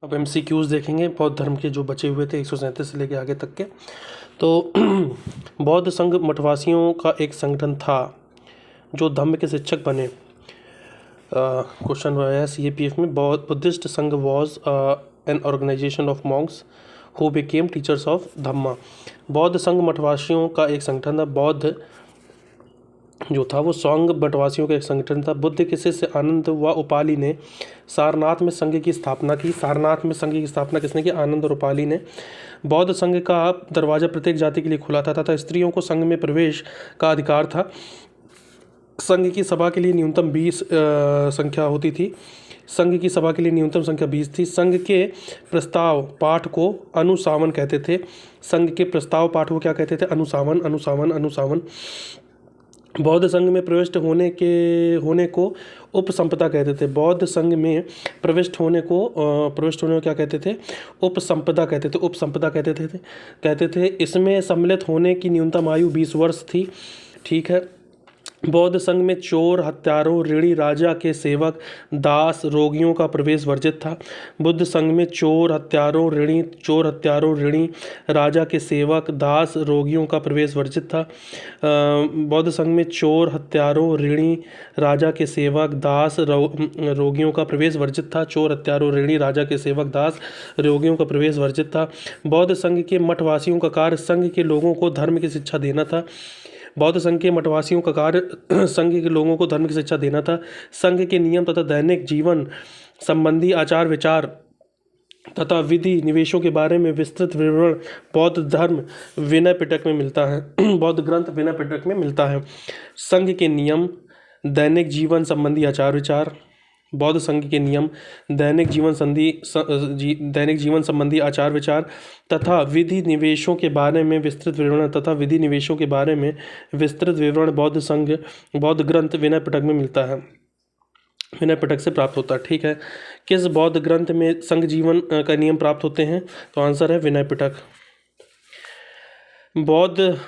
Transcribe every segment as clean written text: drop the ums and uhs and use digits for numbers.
अब MCQs देखेंगे बौद्ध धर्म के जो बचे हुए थे 137 से लेके आगे तक के। तो बौद्ध संघ मठवासियों का एक संगठन था जो धम्म के शिक्षक बने। क्वेश्चन है CAPF में, Buddhist Sangha was an organisation of monks who became teachers of Dhamma. बौद्ध संघ मठवासियों का एक संगठन था। बौद्ध जो था वो संघ मठवासियों का एक संगठन था। बुद्ध के शिष्य आनंद व उपाली ने सारनाथ में संघ की स्थापना की। सारनाथ में संघ की स्थापना किसने की? आनंद और उपाली ने। बौद्ध संघ का दरवाज़ा प्रत्येक जाति के लिए खुला था तथा स्त्रियों को संघ में प्रवेश का अधिकार था। संघ की सभा के लिए न्यूनतम 20 संख्या होती थी। संघ की सभा के लिए न्यूनतम संख्या 20 थी। संघ के प्रस्ताव पाठ को अनुसावन कहते थे। संघ के प्रस्ताव पाठ को क्या कहते थे? अनुसावन, अनुसावन, अनुसावन। बौद्ध संघ में प्रविष्ट होने को उपसंपदा कहते थे। बौद्ध संघ में प्रविष्ट होने को क्या कहते थे? उपसंपदा कहते थे। उपसंपदा कहते थे। इसमें सम्मिलित होने की न्यूनतम आयु 20 वर्ष थी। ठीक है। बौद्ध संघ में चोर, हत्यारों, ऋणी, राजा के सेवक, दास, रोगियों का प्रवेश वर्जित था। बुद्ध संघ में चोर, हत्यारों, ऋणी, राजा के सेवक, दास, रोगियों का प्रवेश वर्जित था। बौद्ध संघ में चोर, हत्यारों, ऋणी, राजा के सेवक, दास, रोगियों का प्रवेश वर्जित था। चोर, हत्यारों, ऋणी, राजा के सेवक, दास, रोगियों का प्रवेश वर्जित था। बौद्ध संघ के मठवासियों का कार्य संघ के लोगों को धर्म की शिक्षा देना था। बौद्ध संघ के मठवासियों का कार्य संघ के लोगों को धर्म की शिक्षा देना था। संघ के नियम तथा दैनिक जीवन संबंधी आचार विचार तथा विधि निवेशों के बारे में विस्तृत विवरण बौद्ध धर्म विनय पिटक में मिलता है। बौद्ध ग्रंथ विनय पिटक में मिलता है। संघ के नियम, दैनिक जीवन संबंधी आचार विचार, बौद्ध संघ के नियम, दैनिक जीवन संबंधी आचार विचार तथा विधि निवेशों के बारे में विस्तृत विवरण बौद्ध ग्रंथ विनय पिटक में मिलता है। विनय पिटक से प्राप्त होता है। ठीक है। किस बौद्ध ग्रंथ में संघ जीवन का नियम प्राप्त होते हैं? तो आंसर है विनय पिटक। बौद्ध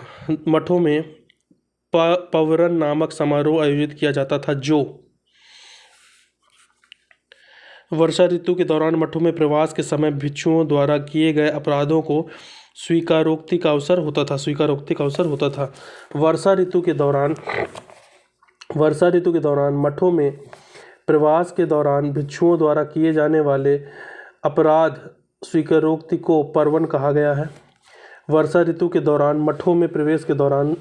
मठों में पवरन नामक समारोह आयोजित किया जाता था जो वर्षा ऋतु के दौरान मठों में प्रवास के समय भिक्षुओं द्वारा किए गए अपराधों को स्वीकारोक्ति का अवसर होता था। वर्षा ऋतु के दौरान मठों में प्रवास के दौरान भिक्षुओं द्वारा किए जाने वाले अपराध स्वीकारोक्ति को पर्वन कहा गया है। वर्षा ऋतु के दौरान मठों में प्रवास के दौरान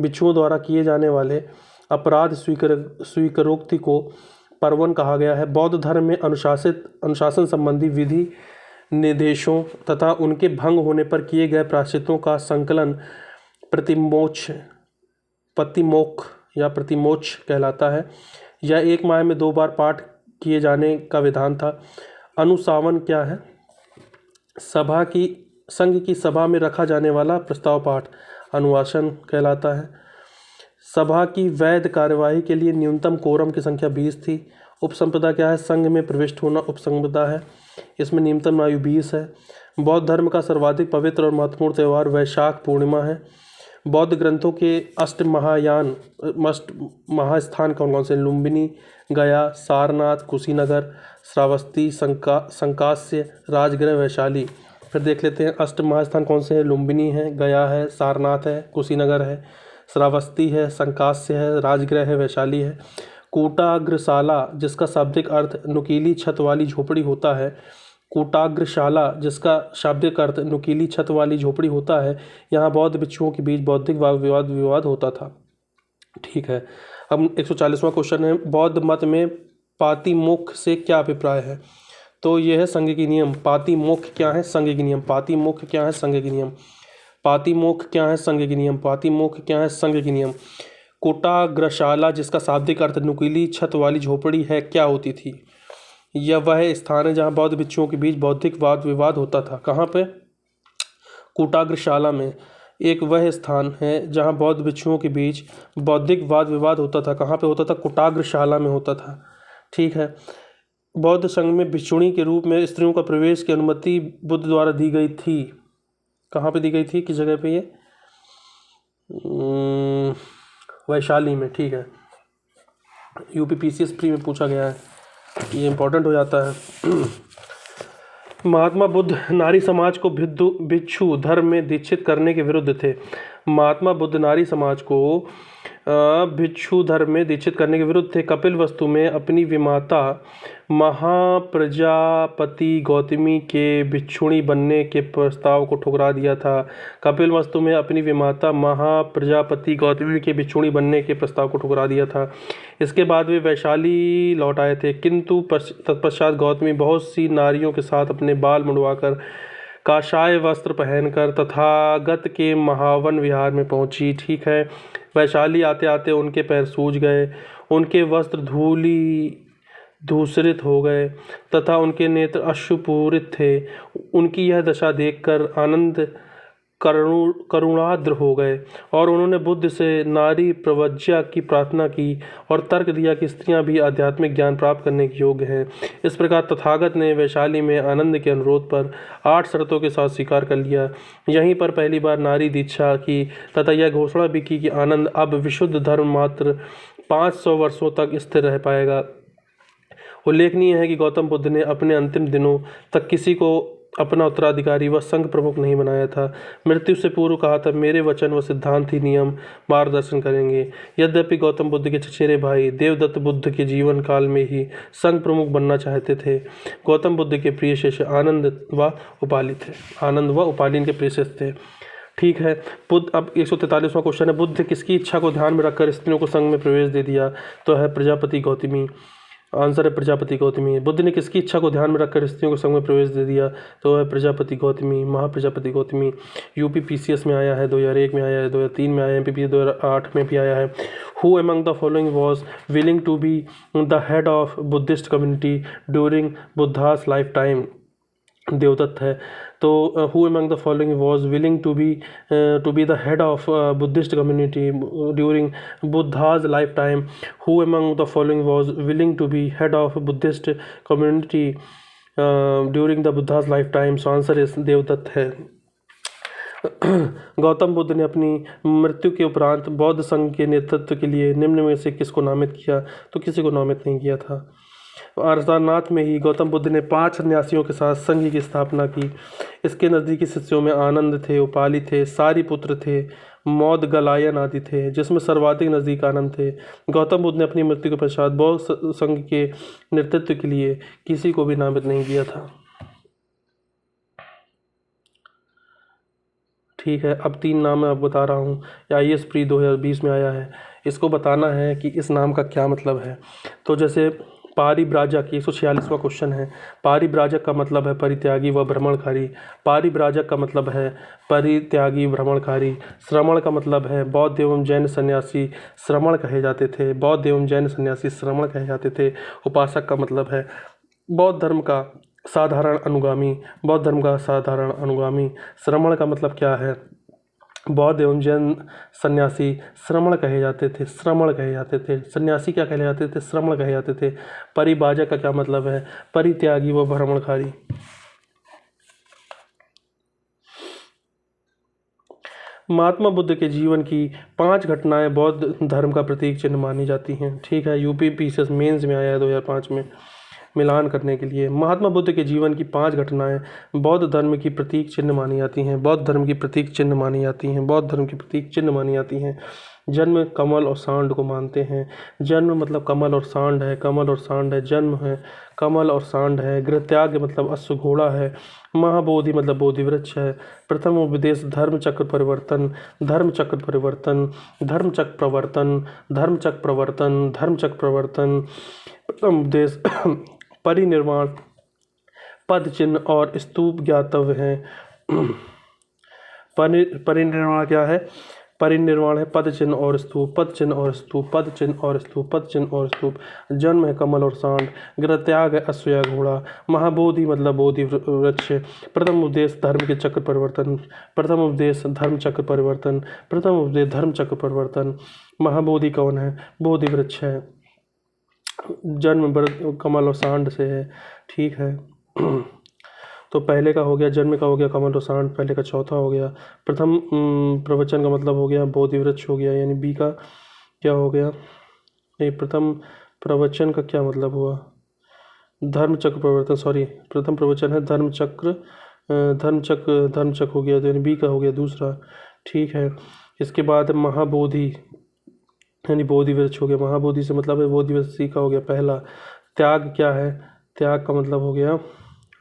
भिक्षुओं द्वारा किए जाने वाले अपराध स्वीकारोक्ति को पर्वन कहा गया है। बौद्ध धर्म में अनुशासन संबंधी विधि निर्देशों तथा उनके भंग होने पर किए गए प्रायश्चितों का संकलन प्रतिमोक्ष कहलाता है। यह एक माह में 2 बार पाठ किए जाने का विधान था। अनुसावन क्या है? संघ की सभा में रखा जाने वाला प्रस्ताव पाठ अनुवासन कहलाता है। सभा की वैध कार्यवाही के लिए न्यूनतम कोरम की संख्या 20 थी। उपसंपदा क्या है? संघ में प्रविष्ट होना उपसंपदा है। इसमें न्यूनतम आयु 20 है। बौद्ध धर्म का सर्वाधिक पवित्र और महत्वपूर्ण त्यौहार वैशाख पूर्णिमा है। बौद्ध ग्रंथों के अष्ट महास्थान कौन कौन से? लुम्बिनी, गया, सारनाथ, कुशीनगर, श्रावस्ती, संकास्य, राजगृह, वैशाली। फिर देख लेते हैं अष्ट महास्थान कौन से हैं। लुम्बिनी है, गया है, सारनाथ है, कुशीनगर है, श्रावस्ती है, संकास्य है, राजगृह है, वैशाली है। कूटाग्रशाला जिसका शाब्दिक अर्थ नुकीली छत वाली झोपड़ी होता है। कूटाग्रशाला जिसका शाब्दिक अर्थ नुकीली छत वाली झोपड़ी होता है। यहाँ बौद्ध भिक्षुओं के बीच बौद्धिक विवाद होता था। ठीक है। अब 140वां क्वेश्चन है, बौद्ध मत में पातिमोक्ष से क्या अभिप्राय है? तो यह है संघ की नियम। पातिमोक्ष क्या है? संघ की नियम। पातिमोक्ष क्या है? संघ की नियम। पातिमोक्ष क्या है? संघ की नियम। पातिमोक्ष क्या है? संघ की नियम। कूटाग्रशाला जिसका शाब्दिक अर्थ नुकीली छत वाली झोपड़ी है क्या होती थी? यह वह स्थान है जहाँ बौद्ध भिक्षुओं के बीच बौद्धिक वाद विवाद होता था। कहाँ पे? कूटाग्रशाला में एक वह स्थान है जहाँ बौद्ध भिक्षुओं के बीच बौद्धिक वाद विवाद होता था। कहाँ पे होता था? कूटाग्रशाला में होता था। ठीक है। बौद्ध संघ में भिक्षुणी के रूप में स्त्रियों का प्रवेश की अनुमति बुद्ध द्वारा दी गई थी। कहाँ पे दी गई थी? किस जगह पे? ये वैशाली में। ठीक है। UPPCS प्री में पूछा गया है। ये इम्पोर्टेंट हो जाता है। महात्मा बुद्ध नारी समाज को भिक्षु धर्म में दीक्षित करने के विरुद्ध थे। महात्मा बुद्ध नारी समाज को भिक्षु धर्म में दीक्षित करने के विरुद्ध थे। कपिल वस्तु में अपनी विमाता महाप्रजापति गौतमी के भिक्षुणी बनने के प्रस्ताव को ठुकरा दिया था। कपिल वस्तु में अपनी विमाता महाप्रजापति गौतमी के भिक्षुणी बनने के प्रस्ताव को ठुकरा दिया था। इसके बाद वे वैशाली लौट आए थे, किंतु तत्पश्चात गौतमी बहुत सी नारियों के साथ अपने बाल मुंडवाकर काषाय वस्त्र पहनकर तथागत के महावन विहार में पहुंची। ठीक है, वैशाली आते आते उनके पैर सूज गए, उनके वस्त्र धूसरित हो गए तथा उनके नेत्र अश्रुपूरित थे। उनकी यह दशा देखकर आनंद करुणाद्र हो गए और उन्होंने बुद्ध से नारी प्रवज्या की प्रार्थना की और तर्क दिया कि स्त्रियां भी आध्यात्मिक ज्ञान प्राप्त करने के योग्य हैं। इस प्रकार तथागत ने वैशाली में आनंद के अनुरोध पर 8 शर्तों के साथ स्वीकार कर लिया। यहीं पर पहली बार नारी दीक्षा की तथा यह घोषणा भी की कि आनंद अब विशुद्ध धर्म मात्र 500 वर्षों तक स्थिर रह पाएगा। उल्लेखनीय है कि गौतम बुद्ध ने अपने अंतिम दिनों तक किसी को अपना उत्तराधिकारी व संघ प्रमुख नहीं बनाया था। मृत्यु से पूर्व कहा था, मेरे वचन व सिद्धांत ही नियम मार्गदर्शन करेंगे। यद्यपि गौतम बुद्ध के चचेरे भाई देवदत्त बुद्ध के जीवन काल में ही संघ प्रमुख बनना चाहते थे। गौतम बुद्ध के प्रिय शिष्य आनंद व उपाली थे। आनंद व उपाली इनके प्रिय शिष्य थे। ठीक है, बुद्ध अब 143वां क्वेश्चन है, बुद्ध किसकी इच्छा को ध्यान में रखकर स्त्रियों को संघ में प्रवेश दे दिया? तो है प्रजापति गौतमी। आंसर है प्रजापति गौतमी। बुद्ध ने किसकी इच्छा को ध्यान में रखकर स्त्रियों को संघ में प्रवेश दे दिया? तो है प्रजापति गौतमी, महाप्रजापति गौतमी। यूपी पीसीएस में आया है, 2001 में आया है, 2003 में आया है, एमपीपीएस 2008 में भी आया है। Who among the following was willing to be the head of Buddhist community during Buddha's lifetime? Devadatta है। तो who among the following was willing to be the head of Buddhist community during Buddha's lifetime? Who among the following was willing to be head of Buddhist community during the Buddha's lifetime? So answer is Devadatta है। गौतम बुद्ध ने अपनी मृत्यु के उपरांत बौद्ध संघ के नेतृत्व के लिए निम्न में से किसको नामित किया? तो किसी को नामित नहीं किया था। सारनाथ में ही गौतम बुद्ध ने 5 सन्यासियों के साथ संघ की स्थापना की। इसके नज़दीकी शिष्यों में आनंद थे, उपाली थे, सारिपुत्र थे, मौदगलायन आदि थे, जिसमें सर्वाधिक नज़दीक आनंद थे। गौतम बुद्ध ने अपनी मृत्यु के पश्चात बौद्ध संघ के नेतृत्व के लिए किसी को भी नामित नहीं किया था। ठीक है, अब 3 नाम मैं अब बता रहा हूँ। IAS प्री 2020 में आया है। इसको बताना है कि इस नाम का क्या मतलब है। तो जैसे पारिव्राजक, 146वां क्वेश्चन है। पारिव्राजक का मतलब है परित्यागी व भ्रमणकारी। पारिव्राजक का मतलब है परित्यागी भ्रमणकारी। श्रमण का मतलब है बौद्ध एवं जैन सन्यासी श्रमण कहे जाते थे। बौद्ध एवं जैन सन्यासी श्रमण कहे जाते थे। उपासक का मतलब है बौद्ध धर्म का साधारण अनुगामी। बौद्ध धर्म का साधारण अनुगामी। श्रमण का मतलब क्या है? बौद्ध एवं जैन सन्यासी श्रमण कहे जाते थे। श्रमण कहे जाते थे। सन्यासी क्या कहे जाते थे? श्रमण कहे जाते थे। परिभाजक का क्या मतलब है? परित्यागी व भ्रमणकारी। महात्मा बुद्ध के जीवन की 5 घटनाएं बौद्ध धर्म का प्रतीक चिन्ह मानी जाती हैं। ठीक है, यूपी पीसीएस मेंस में आया है 2005 में, मिलान करने के लिए। महात्मा बुद्ध के जीवन की 5 घटनाएं बौद्ध धर्म की प्रतीक चिन्ह मानी जाती हैं। बौद्ध धर्म की प्रतीक चिन्ह मानी जाती हैं। बौद्ध धर्म की प्रतीक चिन्ह मानी जाती हैं। जन्म कमल और सांड को मानते हैं। जन्म मतलब कमल और सांड है। कमल और सांड है, जन्म है, कमल और सांड है। गृहत्याग मतलब अश्व घोड़ा है। महाबोधि मतलब बोधि वृक्ष है। प्रथम उपदेश धर्म चक्र परिवर्तन, धर्म चक्र परिवर्तन, धर्म चक्र प्रवर्तन, धर्म चक्र प्रवर्तन, धर्म चक्र प्रवर्तन। प्रथम उपदेश परिनिर्वाण, पद चिन्ह और स्तूप ज्ञातव्य हैं। परिनिर्वाण क्या है? परिनिर्वाण है पद चिन्ह और स्तूप, पद चिन्ह और स्तूप, पद चिन्ह और स्तूप, पद चिन्ह और स्तूप। जन्म है कमल और सांड। गृहत्याग है अश्व या घोड़ा। महाबोधि मतलब बोधि वृक्ष। प्रथम उपदेश धर्म के चक्र परिवर्तन। प्रथम उपदेश धर्म चक्र परिवर्तन। प्रथम उपदेश धर्म चक्र परिवर्तन। महाबोधि कौन है? बोधि वृक्ष है। जन्म कमल और सांड से है। ठीक है, तो पहले का हो गया, जन्म का हो गया, कमल और सांड पहले का। चौथा हो गया प्रथम प्रवचन का मतलब हो गया बोधि वृक्ष हो गया, यानी बी का क्या हो गया? नहीं, प्रथम प्रवचन का क्या मतलब हुआ? धर्मचक्र प्रवर्तन, सॉरी प्रथम प्रवचन है धर्मचक्र, धर्मचक्र हो गया, तो यानी बी का हो गया दूसरा, ठीक है। इसके बाद महाबोधि यानी बोधि वृक्ष हो गया, महाबोधि से मतलब है बोधि वृक्ष, सी का हो गया पहला। त्याग क्या है, त्याग का मतलब हो गया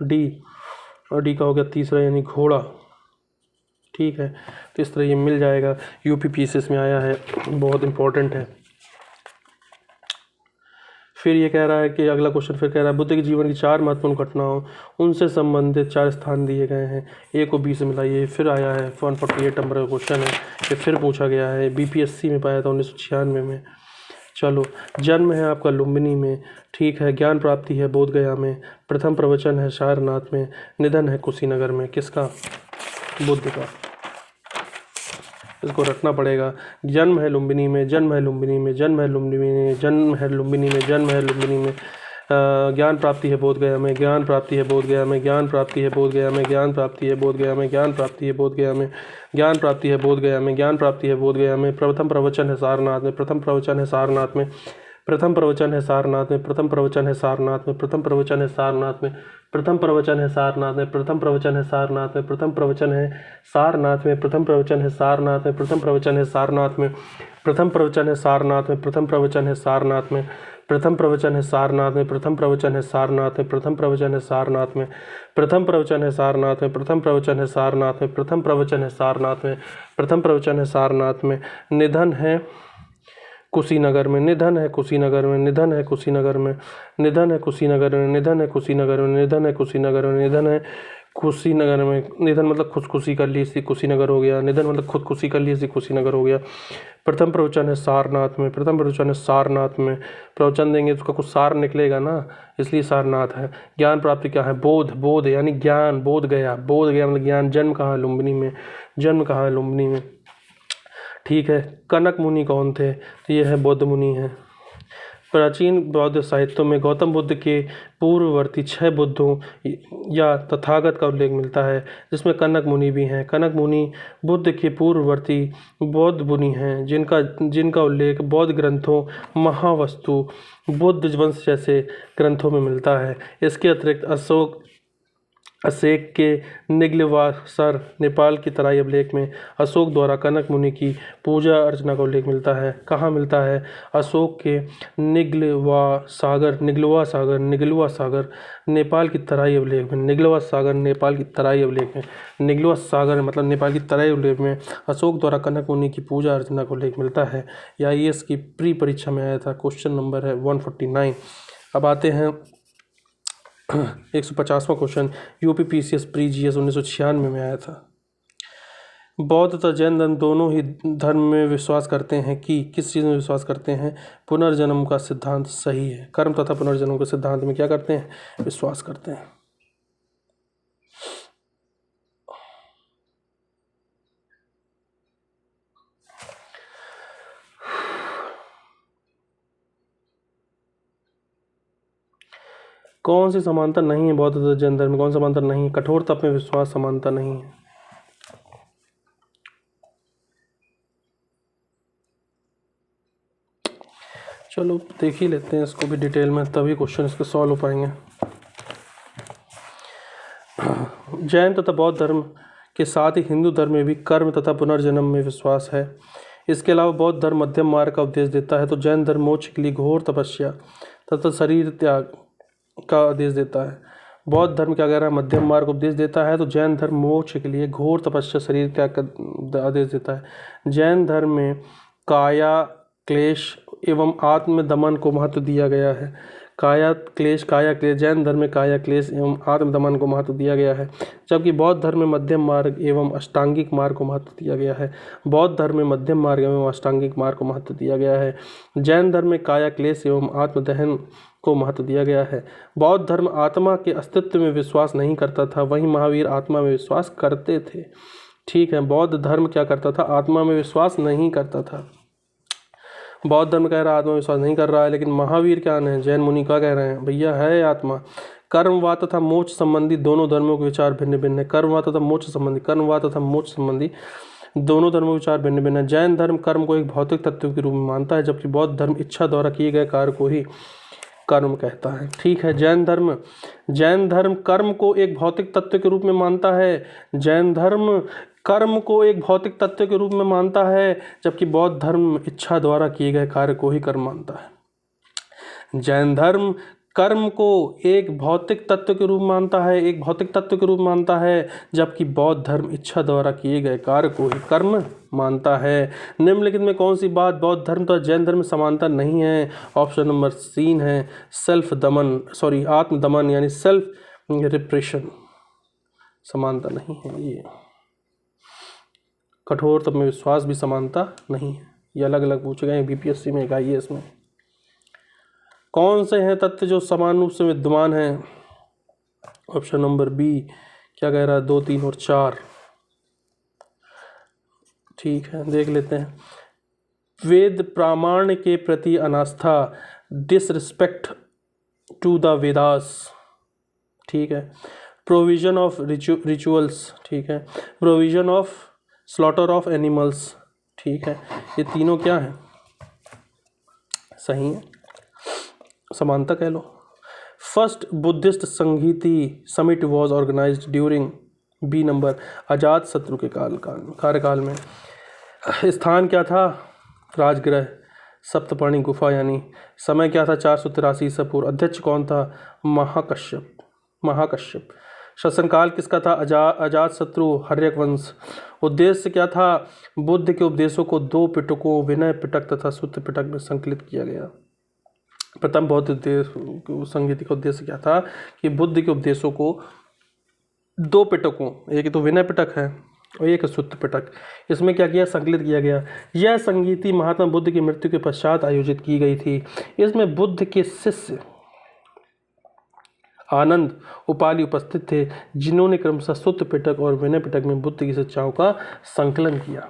डी, और डी का हो गया तीसरा यानी घोड़ा, ठीक है। तो इस तरह ये मिल जाएगा, यूपीपीसीएस में आया है, बहुत इंपॉर्टेंट है। फिर ये कह रहा है कि अगला क्वेश्चन फिर कह रहा है बुद्ध के जीवन की 4 महत्वपूर्ण घटनाओं उनसे संबंधित 4 स्थान दिए गए हैं, ए को बी से मिलाइए। फिर आया है 148 नंबर का क्वेश्चन है, ये फिर पूछा गया है, बीपीएससी में पाया था 1996 में। चलो, जन्म है आपका लुम्बिनी में, ठीक है। ज्ञान प्राप्ति है बोधगया में, प्रथम प्रवचन है सारनाथ में, निधन है कुशीनगर में। किसका? बुद्ध का। इसको रखना पड़ेगा। जन्म है लुम्बिनी में, जन्म है लुम्बिनी में, जन्म है लुम्बिनी में, जन्म है लुम्बिनी में, जन्म है लुम्बिनी में। ज्ञान प्राप्ति है बोधगया में, ज्ञान प्राप्ति है बोधगया में, ज्ञान प्राप्ति है बोधगया में, ज्ञान प्राप्ति है बोधगया में, ज्ञान प्राप्ति है बोधगया में, ज्ञान प्राप्ति है बोधगया में, ज्ञान प्राप्ति है बोधगया में। प्रथम प्रवचन है सारनाथ में, प्रथम प्रवचन है सारनाथ में, प्रथम प्रवचन है सारनाथ में, प्रथम प्रवचन है सारनाथ में, प्रथम प्रवचन है सारनाथ में, प्रथम प्रवचन है सारनाथ में, प्रथम प्रवचन है सारनाथ में, प्रथम प्रवचन है सारनाथ में, प्रथम प्रवचन है सारनाथ में, प्रथम प्रवचन है सारनाथ में, प्रथम प्रवचन है सारनाथ में, प्रथम प्रवचन है सारनाथ में, प्रथम प्रवचन है सारनाथ में, प्रथम प्रवचन है सारनाथ में, प्रथम प्रवचन है सारनाथ में, प्रथम प्रवचन है सारनाथ में, प्रथम प्रवचन है सारनाथ में, प्रथम प्रवचन है सारनाथ में, प्रथम प्रवचन है सारनाथ में। निधन है कुशीनगर में, निधन है कुशीनगर में, निधन है कुशीनगर में, निधन है कुशीनगर में, निधन है कुशीनगर में, निधन है कुशीनगर में, निधन है कुशीनगर में। निधन मतलब खुदकुशी कर ली, इसी कुशीनगर हो गया। निधन मतलब खुदकुशी कर ली, इसी कुशीनगर हो गया। प्रथम प्रवचन है सारनाथ में, प्रथम प्रवचन है सारनाथ में। प्रवचन देंगे तो उसका कुछ सार निकलेगा ना, इसलिए सारनाथ है। ज्ञान प्राप्ति क्या है? बोध, बोध यानी ज्ञान, बोध गया, बोध गया मतलब ज्ञान। जन्म कहाँ है? लुम्बिनी में, जन्म कहाँ है? लुम्बिनी में, ठीक है। कनक मुनि कौन थे? तो ये है बौद्ध मुनि है। प्राचीन बौद्ध साहित्यों में गौतम बुद्ध के पूर्ववर्ती 6 बुद्धों या तथागत का उल्लेख मिलता है, जिसमें कनक मुनि भी हैं। कनक मुनि बुद्ध के पूर्ववर्ती बौद्ध मुनि हैं, जिनका उल्लेख बौद्ध ग्रंथों, महावस्तु, बुद्ध वंश जैसे ग्रंथों में मिलता है। इसके अतिरिक्त अशोक के निगलवासर नेपाल की तराई अभिलेख में अशोक द्वारा कनक मुनि की पूजा अर्चना का उल्लेख मिलता है। कहाँ मिलता है? अशोक के निगलवा सागर नेपाल की तराई अभिलेख में, निगलवा सागर नेपाल की तराई अभिलेख में, निगलवा सागर मतलब नेपाल की तराई अभिलेख में अशोक द्वारा कनक मुनि की पूजा अर्चना का उल्लेख मिलता है। या IAS की प्री परीक्षा में आया था, क्वेश्चन नंबर है 149। अब आते हैं 150वां क्वेश्चन, यूपीपीसीएस प्री GS 1996 में आया था। बौद्ध तथा जैन धर्म दोनों ही धर्म में विश्वास करते हैं कि किस चीज़ में विश्वास करते हैं? पुनर्जन्म का सिद्धांत सही है। कर्म तथा पुनर्जन्म के सिद्धांत में क्या करते हैं? विश्वास करते हैं। कौन सी समानता नहीं है बौद्ध तथा जैन धर्म में? कौन सा समानता नहीं है? कठोर तप में विश्वास समानता नहीं है। चलो देख ही लेते हैं इसको भी डिटेल में, तभी क्वेश्चन इसके सॉल्व हो पाएंगे। जैन तथा बौद्ध धर्म के साथ ही हिंदू धर्म में भी कर्म तथा पुनर्जन्म में विश्वास है। इसके अलावा बौद्ध धर्म मध्यम मार्ग का उपदेश देता है, तो जैन धर्म मोक्ष के लिए घोर तपस्या तथा शरीर त्याग का आदेश देता है। बौद्ध धर्म क्या कह रहा है? मध्यम मार्ग उपदेश देता है, तो जैन धर्म मोक्ष के लिए घोर तपस्या शरीर त्याग का आदेश देता है। जैन धर्म में काया क्लेश एवं आत्म दमन को महत्व दिया गया है। काया क्लेश जैन धर्म में काया क्लेश एवं आत्म दमन को महत्व दिया गया है, जबकि बौद्ध धर्म में मध्यम मार्ग एवं अष्टांगिक मार्ग को महत्व दिया गया है। बौद्ध धर्म में मध्यम मार्ग एवं अष्टांगिक मार्ग को महत्व दिया गया है। जैन धर्म में काया क्लेश एवं आत्म दहन को महत्व दिया गया है। बौद्ध धर्म आत्मा के अस्तित्व में विश्वास नहीं करता था, वहीं महावीर आत्मा में विश्वास करते थे। ठीक है, बौद्ध धर्म क्या करता था? आत्मा में विश्वास नहीं करता था। बौद्ध धर्म कह रहा है आत्मा विश्वास नहीं कर रहा है, लेकिन महावीर क्या है? जैन मुनि क्या कह रहे हैं? भैया है आत्मा। कर्मवाद तथा मोक्ष संबंधी दोनों धर्मों के विचार भिन्न भिन्न है। कर्मवाद तथा मोक्ष संबंधी दोनों धर्मों के विचार भिन्न भिन्न है। जैन धर्म कर्म को एक भौतिक तत्व के रूप में मानता है, जबकि बौद्ध धर्म इच्छा द्वारा किए गए कार्य को ही कर्म कहता है। ठीक है। जैन धर्म कर्म को एक भौतिक तत्व के रूप में मानता है। जैन धर्म कर्म को एक भौतिक तत्व के रूप में मानता है, जबकि बौद्ध धर्म इच्छा द्वारा किए गए कार्य को ही कर्म मानता है। जैन धर्म कर्म को एक भौतिक तत्व के रूप मानता है, जबकि बौद्ध धर्म इच्छा द्वारा किए गए कार्य को ही कर्म मानता है। निम्नलिखित में कौन सी बात बौद्ध धर्म तथा जैन धर्म में समानता नहीं है? ऑप्शन नंबर 3 है आत्मदमन यानी सेल्फ रिप्रेशन। समानता नहीं है ये। कठोर तत्व में विश्वास भी समानता नहीं है। ये अलग अलग पूछे गए बीपीएससी में, एक IAS में। कौन से हैं तत्व जो समान रूप से विद्यमान हैं? ऑप्शन नंबर बी क्या कह रहा है? 2, 3 और 4। ठीक है, देख लेते हैं। वेद प्रामाण्य के प्रति अनास्था, डिसरिस्पेक्ट टू द वेदास। ठीक है। Provision of rituals. ठीक है। Provision of slaughter of animals. ठीक है। ये तीनों क्या हैं? सही है, समानता कह लो। First Buddhist Sangiti summit was organised during B number Ajatashatru के कार्यकाल में। स्थान क्या था? राजगृह। सप्तपर्णी गुफा यानी। समय क्या था? 483 ईसा पूर्व। अध्यक्ष कौन था? महाकश्यप। शासनकाल किसका था? अजात शत्रु हर्यक वंश। उद्देश्य क्या था? बुद्ध के उपदेशों को 2 पिटकों विनय पिटक तथा सूत्र पिटक में संकलित किया गया। प्रथम बौद्ध संगीति का उद्देश्य क्या था? कि बुद्ध के उपदेशों को 2 पिटकों, एक तो विनय पिटक है और एक सूत्र पिटक, इसमें क्या किया? संकलित किया गया। यह संगीति महात्मा बुद्ध की मृत्यु के पश्चात आयोजित की गई थी। इसमें बुद्ध के शिष्य आनंद उपाली उपस्थित थे, जिन्होंने क्रमशः सूत्र पिटक और विनय पिटक में बुद्ध की शिक्षाओं का संकलन किया।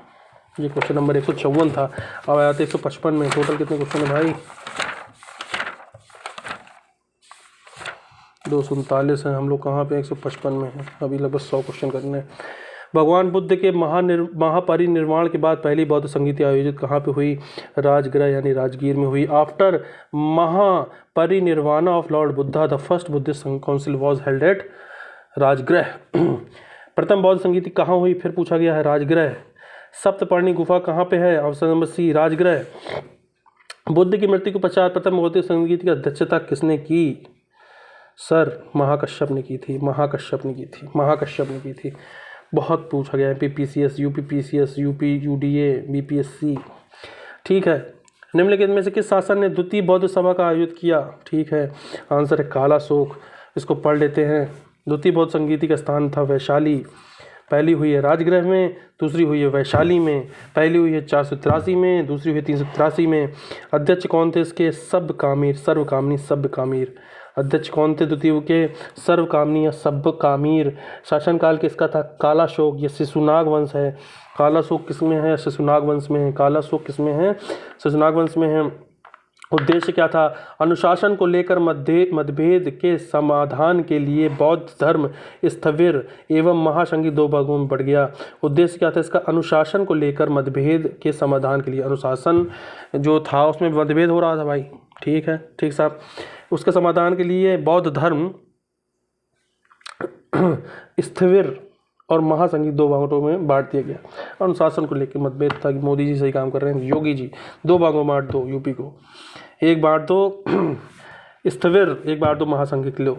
ये क्वेश्चन नंबर 154 था। अब आते 155 में। टोटल कितने क्वेश्चन है भाई? 239 हैं। हम लोग कहाँ पे? 155 में हैं। अभी लगभग 100 क्वेश्चन करने हैं। भगवान बुद्ध के महापरिनिर्वाण के बाद पहली बौद्ध संगीति आयोजित कहाँ पे हुई? राजगृह यानी राजगीर में हुई। After Mahaparinirvana of Lord Buddha the first Buddhist council was held at Rajgriha. प्रथम बौद्ध संगीति कहाँ हुई? फिर पूछा गया है राजगृह। सप्तपर्णी गुफा कहाँ पे है? Option number C Rajgriha. Buddha की मृत्यु के पश्चात प्रथम बौद्ध संगीति की अध्यक्षता किसने की? सर महाकश्यप ने की थी। बहुत पूछा गया है PPCS, UPPCS, UPUDA, BPSC। ठीक है। निम्नलिखित में से किस शासक ने द्वितीय बौद्ध सभा का आयोजित किया? ठीक है, आंसर है कालाशोक। इसको पढ़ लेते हैं। द्वितीय बौद्ध संगीति का स्थान था वैशाली। पहली हुई है राजगृह में, दूसरी हुई है वैशाली में। पहली हुई है 483 में, दूसरी हुई 383 में। अध्यक्ष कौन थे इसके? सर्वकामनी। अध्यक्ष कौन थे द्वितीय के? सर्वकामनी या सब्बकामीर। शासनकाल किसका था? कालाशोक। ये शिशुनाग वंश है। कालाशोक किसमें है? शिशुनाग वंश में है। शिशुनाग वंश में है। उद्देश्य क्या था? अनुशासन को लेकर मतभेद के समाधान के लिए बौद्ध धर्म स्थविर एवं महासंघी 2 भागों में बढ़ गया। उद्देश्य क्या था इसका? अनुशासन को लेकर मतभेद के समाधान के लिए। अनुशासन जो था उसमें मतभेद हो रहा था भाई। ठीक है, ठीक साहब। उसके समाधान के लिए बौद्ध धर्म स्थविर और महासंघी 2 भागों में बांट दिया गया। अनुशासन को लेकर मतभेद था कि मोदी जी सही काम कर रहे हैं, योगी जी 2 भागों में बांट दो यूपी को, एक बांट दो स्थविर, एक बांट दो महासंघी लो।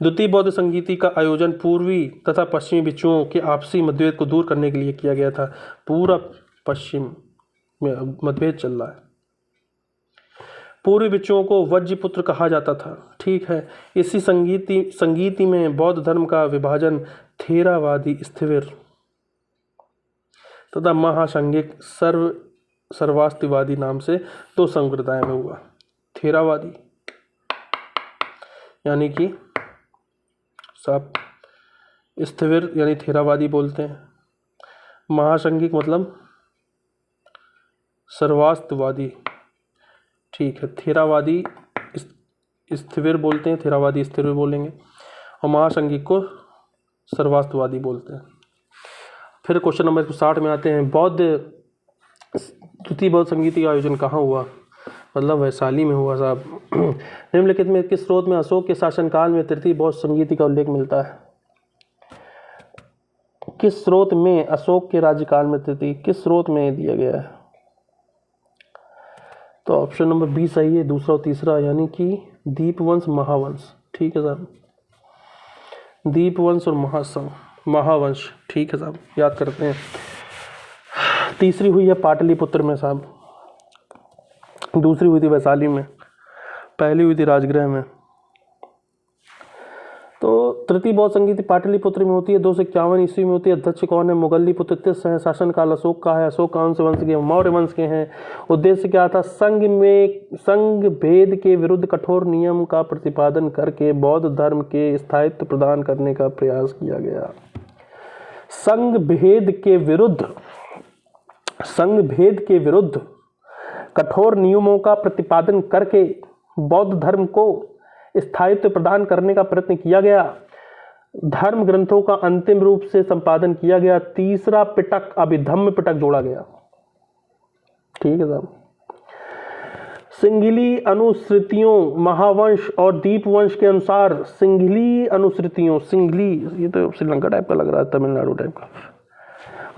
द्वितीय बौद्ध संगीति का आयोजन पूर्वी तथा पश्चिमी भिक्षुओं के आपसी मतभेद को दूर करने के लिए किया गया था। पूरा पश्चिम में मतभेद चल रहा है। पूर्वी भिक्षुओं को वज्रपुत्र कहा जाता था। ठीक है। इसी संगीति में बौद्ध धर्म का विभाजन थेरावादी स्थविर तथा महासंघिक सर्वास्तिवादी नाम से 2 संप्रदाय में हुआ। थेरावादी यानी कि सब स्थविर यानी थेरावादी बोलते हैं। महासंघिक मतलब सर्वास्तिवादी। ठीक है। थेरावादी स्थविर बोलते हैं, थेरावादी स्थविर बोलेंगे, और महासंघिक को सर्वास्तिवादी बोलते हैं। फिर क्वेश्चन नंबर 60 में आते हैं। द्वितीय बौद्ध संगीति का आयोजन कहाँ हुआ? मतलब वैशाली में हुआ साहब। निम्नलिखित में किस स्रोत में अशोक के शासनकाल में तृतीय बौद्ध संगीति का उल्लेख मिलता है? किस स्रोत में अशोक के राज्यकाल में तृतीय, किस स्रोत में दिया गया है? तो ऑप्शन नंबर बी सही है, दूसरा और तीसरा, यानी कि दीपवंश महावंश। ठीक है साहब, दीपवंश और महावंश। ठीक है साहब, याद करते हैं। तीसरी हुई है पाटलिपुत्र में साहब, दूसरी हुई थी वैशाली में, पहली हुई थी राजगृह में। तो तृतीय बौद्ध संगीति पाटलिपुत्र में होती है, 251 ईस्वी में होती है। अध्यक्ष कौन है? मुगलिपुत्र तीसरा है। शासनकाल अशोक का है। अशोक कौन से वंश के? मौर्य वंश के हैं। उद्देश्य क्या था? संघ भेद के विरुद्ध कठोर नियम का प्रतिपादन करके बौद्ध धर्म के स्थायित्व प्रदान करने का प्रयास किया गया। संघ भेद के विरुद्ध कठोर नियमों का प्रतिपादन करके बौद्ध धर्म को स्थायित्व प्रदान करने का प्रयत्न किया गया। धर्म ग्रंथों का अंतिम रूप से संपादन किया गया। तीसरा पिटक अभिधम्म पिटक जोड़ा गया। ठीक है साहब। सिंघली अनुश्रुतियों महावंश और दीपवंश के अनुसार सिंघली अनुश्रुतियों, सिंघली ये तो श्रीलंका टाइप का लग रहा है, तमिलनाडु टाइप का।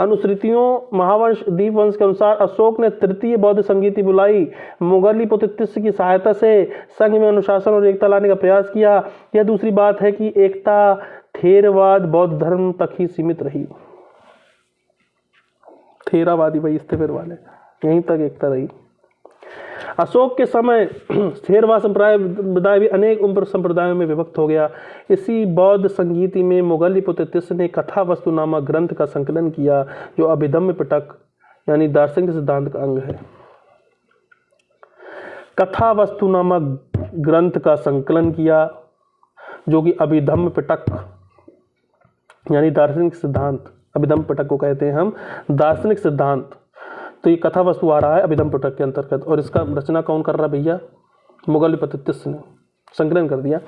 अनुश्रुतियों महावंश दीपवंश के अनुसार अशोक ने तृतीय बौद्ध संगीति बुलाई। मुगलिपुत्र तीसरे की सहायता से संघ में अनुशासन और एकता लाने का प्रयास किया। यह दूसरी बात है कि एकता थेरवाद बौद्ध धर्म तक ही सीमित रही। थेरावादी भाई इस्तीफेर वाले, यहीं तक एकता रही। अशोक के समय थेरवाद संप्रदाय भी अनेक उप संप्रदायों में विभक्त हो गया। इसी बौद्ध संगीति में मुगलिपुत्र तीसरे ने कथा वस्तु नामक ग्रंथ का संकलन किया, जो अभिधम्म पिटक यानी दार्शनिक सिद्धांत का अंग है। कथा वस्तु नामक ग्रंथ का संकलन किया, जो कि अभिधम्म पिटक यानी दार्शनिक सिद्धांत, अभिधम्म पिटक को कहते हैं हम दार्शनिक सिद्धांत। तो ये कथा वस्तु आ रहा है अभिधम्म पिटक के अंतर्गत, और इसका रचना कौन कर रहा है भैया? मुगलिपुत्र तीसरे ने संकलन कर दिया।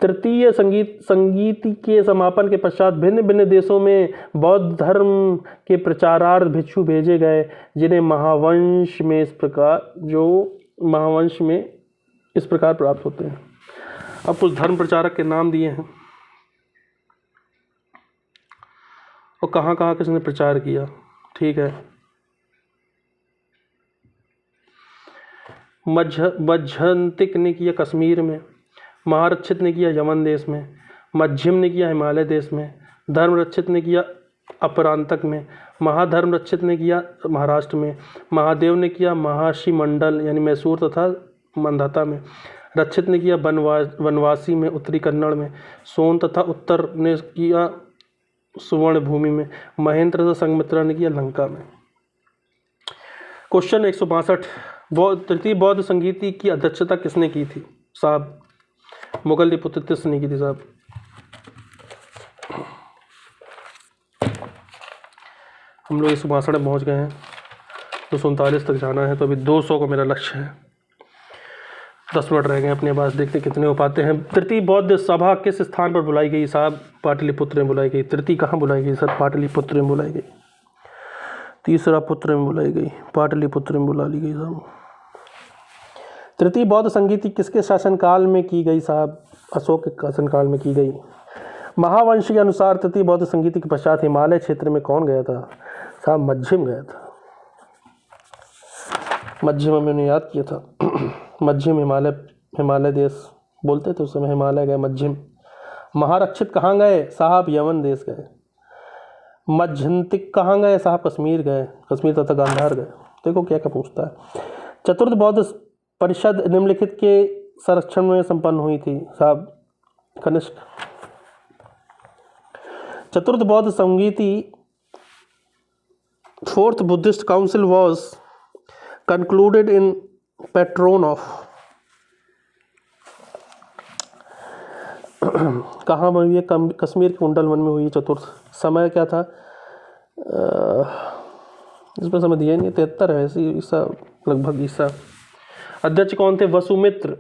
तृतीय संगीत के समापन के पश्चात भिन्न भिन्न देशों में बौद्ध धर्म के प्रचारार्थ भिक्षु भेजे गए, जिन्हें महावंश में इस प्रकार प्राप्त होते हैं। अब कुछ धर्म प्रचारक के नाम दिए हैं और कहाँ कहाँ किसने प्रचार किया। ठीक है, मज्झंतिक ने किया कश्मीर में, महारक्षित ने किया यमन देश में, मध्यम ने किया हिमालय देश में, धर्मरक्षित ने किया अपरांतक में, महाधर्मरक्षित ने किया महाराष्ट्र में, महादेव ने किया महाशी मंडल यानी मैसूर तथा मंधाता में, रक्षित ने किया वनवासी में उत्तरी कन्नड़ में, सोन तथा उत्तर ने किया सुवर्ण भूमि में, महेंद्र तथा संघमित्रा ने किया लंका में। क्वेश्चन 162, तृतीय बौद्ध संगीति की अध्यक्षता किसने की थी साहब? मुगलिपुत्र तीसरे ने की थी साहब। हम लोग इस भाषण में पहुंच गए हैं, 239 तक जाना है, तो अभी 200 का मेरा लक्ष्य है। 10 मिनट रह गए अपने पास, देखते कितने हो पाते हैं। तृतीय बौद्ध सभा किस स्थान पर बुलाई गई साहब? पाटलिपुत्र में बुलाई गई। तृतीय कहाँ बुलाई गई सर? पाटलिपुत्र में बुलाई गई। तीसरा पुत्र में बुलाई गई, पाटलिपुत्र में बुला ली गई साहब। तृतीय बौद्ध संगीति किसके शासनकाल में की गई साहब? अशोक के शासनकाल में की गई। महावंश के अनुसार तृतीय बौद्ध संगीति के पश्चात हिमालय क्षेत्र में कौन गया था साहब? मध्यम गया था। मध्यम मैंने याद किया था। मध्यम हिमालय देश बोलते थे उस समय, हिमालय गए मध्यम। महारक्षित कहाँ गए साहब? यमन देश गए। मध्यंतिक कहाँ गए साहब? कश्मीर गए, कश्मीर तथा गांधार गए। देखो क्या क्या पूछता है। चतुर्थ बौद्ध परिषद निम्नलिखित के संरक्षण में संपन्न हुई थी साहब? कनिष्क। चतुर्थ बौद्ध संगीति fourth Buddhist council was concluded in पेट्रोनॉफ। कहाँ हुई है? कश्मीर के कुंडल वन में हुई है। चतुर्थ समय क्या था? इसमें समय दिया नहीं, 73 है ईसा, लगभग ईसा। अध्यक्ष कौन थे? वसुमित्र।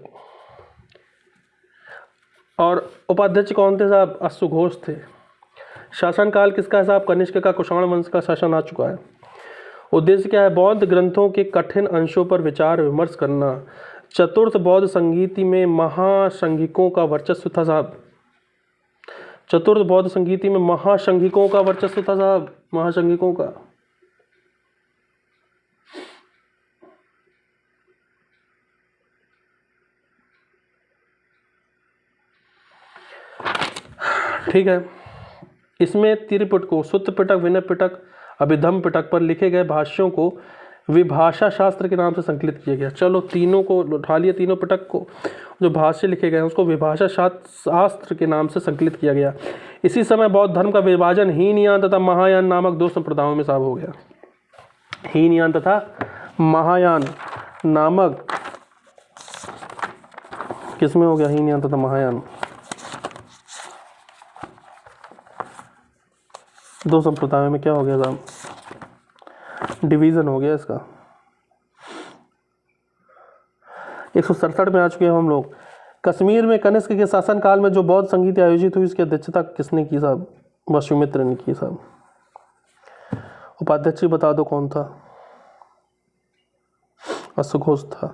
और उपाध्यक्ष कौन थे साहब? अश्वघोष थे। शासनकाल किसका है साहब? कनिष्क का। कुषाण वंश का शासन आ चुका है। उद्देश्य क्या है? बौद्ध ग्रंथों के कठिन अंशों पर विचार विमर्श करना। चतुर्थ बौद्ध संगीति में महासंघिकों का वर्चस्व था साहब। चतुर्थ बौद्ध संगीति में महासंघिकों का वर्चस्व था साहब, महासंघिकों का। ठीक है। इसमें त्रिपिटकों, सूत्र पिटक, विनय पिटक, अभिधम्म पिटक पर लिखे गए भाष्यों को विभाषा शास्त्र के नाम से संकलित किया गया। चलो तीनों को उठा लिया, तीनों पिटक को, जो भाष्य लिखे गए हैं उसको विभाषा शास्त्र के नाम से संकलित किया गया। इसी समय बौद्ध धर्म का विभाजन हीनयान तथा महायान नामक दो संप्रदायों में साफ हो गया। हीनयान तथा महायान नामक किसमें हो गया? हीनयान तथा महायान दो संप्रदायों में क्या हो गया साहब? डिवीज़न हो गया इसका। 167 में आ चुके हैं हम लोग। कश्मीर में कनिष्क के शासनकाल में जो बौद्ध संगीत आयोजित हुई, इसकी अध्यक्षता किसने की साहब? वसुमित्र ने की साहब। उपाध्यक्ष बता दो कौन था? अश्वघोष था।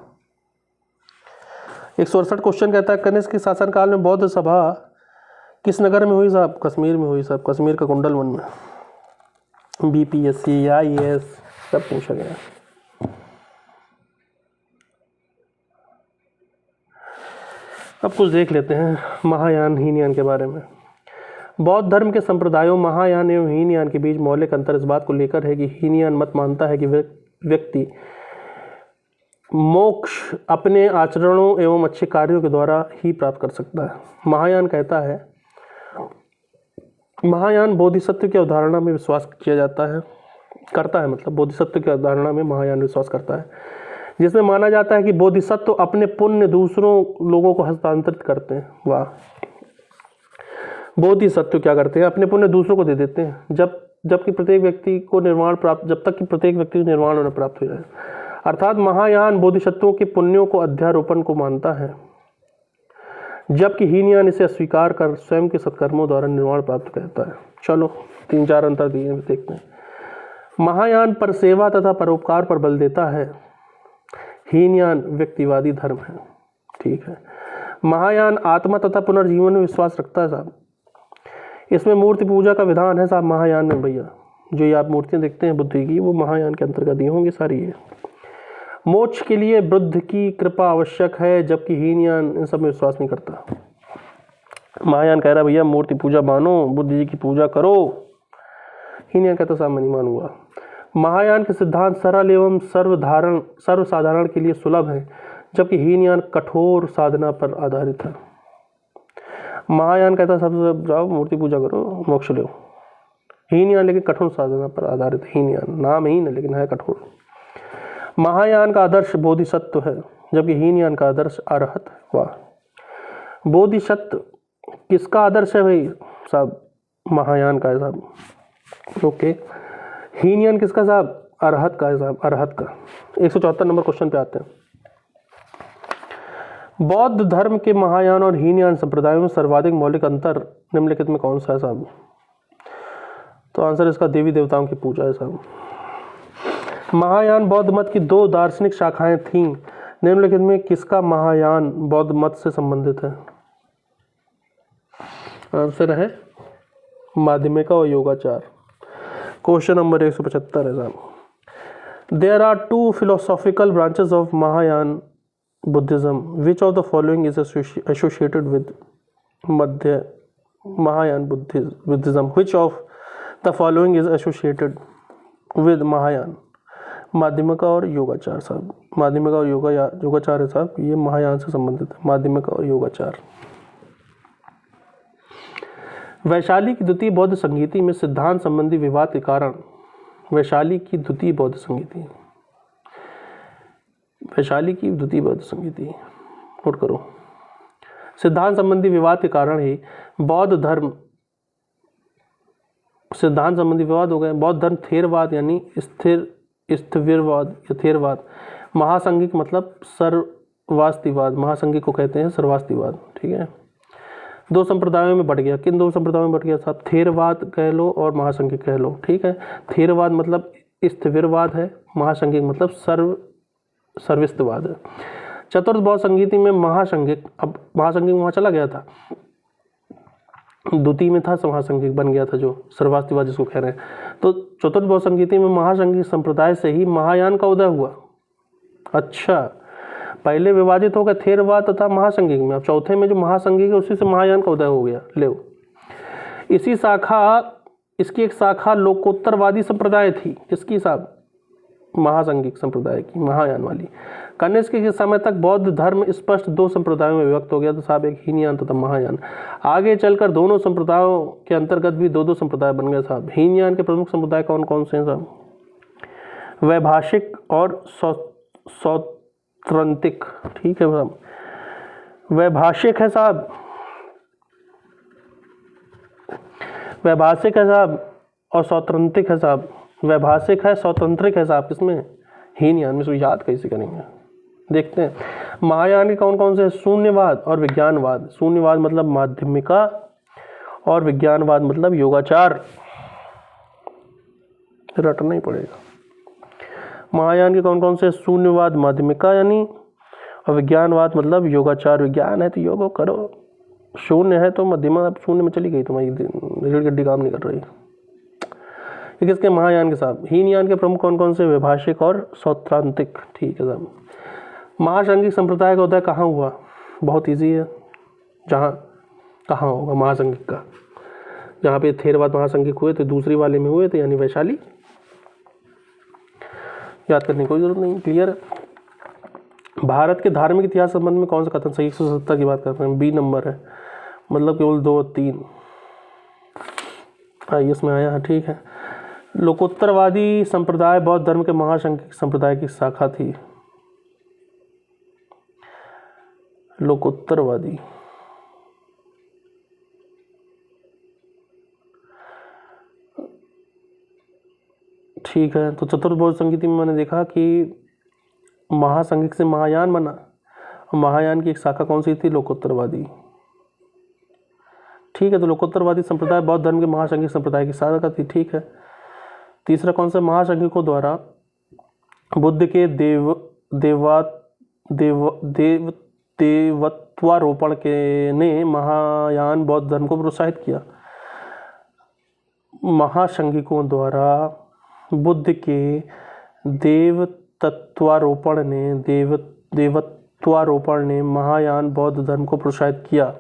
168 क्वेश्चन कहता है कनिष्क के शासनकाल में बौद्ध सभा किस नगर में हुई साहब? कश्मीर में हुई साहब, कश्मीर का कुंडल वन में। बीपीएससी, IAS सब पूछा गया। अब कुछ देख लेते हैं महायान हीनयान के बारे में। बौद्ध धर्म के संप्रदायों महायान एवं हीनयान के बीच मौलिक अंतर इस बात को लेकर है कि हीनयान मत मानता है कि व्यक्ति मोक्ष अपने आचरणों एवं अच्छे कार्यों के द्वारा ही प्राप्त कर सकता है। महायान कहता है, महायान बोधिसत्व की अवधारणा में विश्वास किया जाता है, करता है, मतलब बोधिसत्व की अवधारणा में महायान विश्वास करता है, जिसमें माना जाता है कि बोधिसत्व अपने पुण्य दूसरों लोगों को हस्तांतरित करते हैं। वाह! बोधिसत्व क्या करते हैं? अपने पुण्य दूसरों को दे देते हैं, जब तक कि प्रत्येक व्यक्ति को निर्वाण होना प्राप्त हो जाए। अर्थात महायान बोधिसत्वों के पुण्यों को अध्यारोपण को मानता है, जबकि हीनयान इसे अस्वीकार कर स्वयं के सत्कर्मों द्वारा निर्वाण प्राप्त करता है। चलो 3-4 अंतर दिए देखते हैं। महायान पर सेवा तथा परोपकार पर बल देता है, हीनयान व्यक्तिवादी धर्म है। ठीक है। महायान आत्मा तथा पुनर्जीवन में विश्वास रखता है साहब। इसमें मूर्ति पूजा का विधान है साहब महायान में। भैया जो ये आप मूर्तियाँ देखते हैं बुद्ध की, वो महायान के अंतर्गत ही होंगी सारी। ये मोक्ष के लिए बुद्ध की कृपा आवश्यक है, जबकि हीनयान इन सब में विश्वास नहीं करता। महायान कह रहा है भैया मूर्ति पूजा मानो, बुद्ध जी की पूजा करो। हीनयान कहता साहब मैं नहीं मानूंगा। महायान के सिद्धांत सरल एवं सर्वसाधारण के लिए सुलभ है, जबकि हीनयान कठोर साधना पर आधारित है। महायान कहता सब जाओ मूर्ति पूजा करो, मोक्ष लो। हीनयान लेकिन कठोर साधना पर आधारित। हीनयान नाम हीन है लेकिन है कठोर। महायान का आदर्श बोधिसत्व है, जबकि हीनयान का आदर्श अरहत है। वाह! बोधिसत्व किसका आदर्श है भाई साहब? महायान का है साहब। ओके। हीनयान किसका साहब? अरहत का है साहब, अरहत का। 174 नंबर क्वेश्चन पे आते हैं। बौद्ध धर्म के महायान और हीनयान संप्रदायों में सर्वाधिक मौलिक अंतर निम्नलिखित में कौन सा है साहब? तो आंसर इसका देवी देवताओं की पूजा है साहब। महायान बौद्ध मत की 2 दार्शनिक शाखाएं थीं, निम्नलिखित में किसका महायान बौद्ध मत से संबंधित है? आंसर है माध्यमिका और योगाचार। क्वेश्चन नंबर 175 है साहब। There are 2 philosophical branches of Mahayan Buddhism. Which of the following is associated with Mahayan Buddhism? Which of the following is associated with Mahayan? Madhyamika और योगाचार साहब। माध्यमिका और योगाचार है साहब, ये महायान से संबंधित है। माध्यमिका और योगाचार। वैशाली की द्वितीय बौद्ध संगीति में सिद्धांत संबंधी विवाद के कारण, वैशाली की द्वितीय बौद्ध संगीति, वैशाली की द्वितीय बौद्ध संगीति नोट करो, सिद्धांत संबंधी विवाद के कारण ही बौद्ध धर्म, सिद्धांत संबंधी विवाद हो गए। बौद्ध धर्म थेरवाद यानी स्थिरवाद या थेरवाद, महासंघिक मतलब सर्वास्तिवाद, महासंघिक को कहते हैं सर्वास्तिवाद। ठीक है। 2 संप्रदायों में बट गया। किन 2 संप्रदायों में बट गया साहब? थेरवाद कह लो और महासंघिक कह लो। ठीक है। थेरवाद मतलब स्थविरवाद है, महासंघिक मतलब सर्विस्तवाद है। चतुर्थ बौद्ध संगीति में महासंघिक, अब महासंघिक वहाँ चला गया था, द्वितीय में था महासंघिक बन गया था, जो सर्वास्तिवाद जिसको कह रहे हैं। तो चतुर्थ बौद्ध संगीति में महासंघिक संप्रदाय से ही महायान का उदय हुआ। अच्छा, पहले विभाजित हो गया थेरवाद तथा महासंघिक में, अब चौथे में जो महासंघिक है उसी से महायान का उदय हो गया। ले इसकी एक शाखा लोकोत्तरवादी संप्रदाय थी। किसकी साहब? महासंघिक संप्रदाय की, महायान वाली। कनिष्क के समय तक बौद्ध धर्म स्पष्ट दो संप्रदायों में विभक्त हो गया था साहब, एक हीनयान तथा महायान। आगे चलकर दोनों संप्रदायों के अंतर्गत भी दो संप्रदाय बन गए साहब। हीनयान के प्रमुख संप्रदाय कौन कौन से हैं साहब? वैभाषिक और सौत्रांतिक। ठीक है साहब, वैभाषिक है साहब, वैभाषिक है साहब और सौत्रांतिक है साहब। वैभाषिक है, सौतंत्रिक है साहब किसमें? हीनयान में। इसको याद कैसे करेंगे, देखते हैं। महायान के कौन कौन से? शून्यवाद और विज्ञानवाद। शून्यवाद मतलब माध्यमिका और विज्ञानवाद मतलब योगाचार, रटना ही पड़ेगा। महायान के कौन कौन से? शून्यवाद, माध्यमिका यानी, और विज्ञानवाद मतलब योगाचार। विज्ञान है तो योग करो, शून्य है तो मध्यमा, अब शून्य में चली गई तुम्हारी रीढ़ गड्डी, काम नहीं कर रही। ये किसके? महायान के साहब। हीनयान के प्रमुख कौन कौन से? वैभाषिक और सौत्रांतिक। ठीक है साहब। महासंघिक संप्रदाय का उदय कहाँ हुआ? बहुत इजी है, जहाँ कहाँ होगा महासंघिक का? जहाँ पे थेरवाद महासंघिक हुए थे, दूसरी वाले में हुए थे, यानी वैशाली। याद करने की कोई जरूरत नहीं, क्लियर है। भारत के धार्मिक इतिहास संबंध में कौन सा कथन सही? 170 की बात करते हैं, बी नंबर है, मतलब केवल 2 और 3 इसमें आया है। ठीक है। लोकोत्तरवादी संप्रदाय बौद्ध धर्म के महासंघिक संप्रदाय की शाखा थी। लोकोत्तरवादी, ठीक है। तो चतुर्थ बौद्ध संगीति में मैंने देखा कि महासंघिक से महायान बना, महायान की एक शाखा कौन सी थी? लोकोत्तरवादी। ठीक है, तो लोकोत्तरवादी संप्रदाय बौद्ध धर्म के महासंघिक संप्रदाय की शाखा थी। ठीक है। तीसरा कौन सा? महासंघिकों द्वारा बुद्ध के देवत्वारोपण के ने महायान बौद्ध धर्म को प्रोत्साहित किया। महासंघिकों द्वारा बुद्ध के देवत्वारोपण ने महायान बौद्ध धर्म को प्रोत्साहित किया।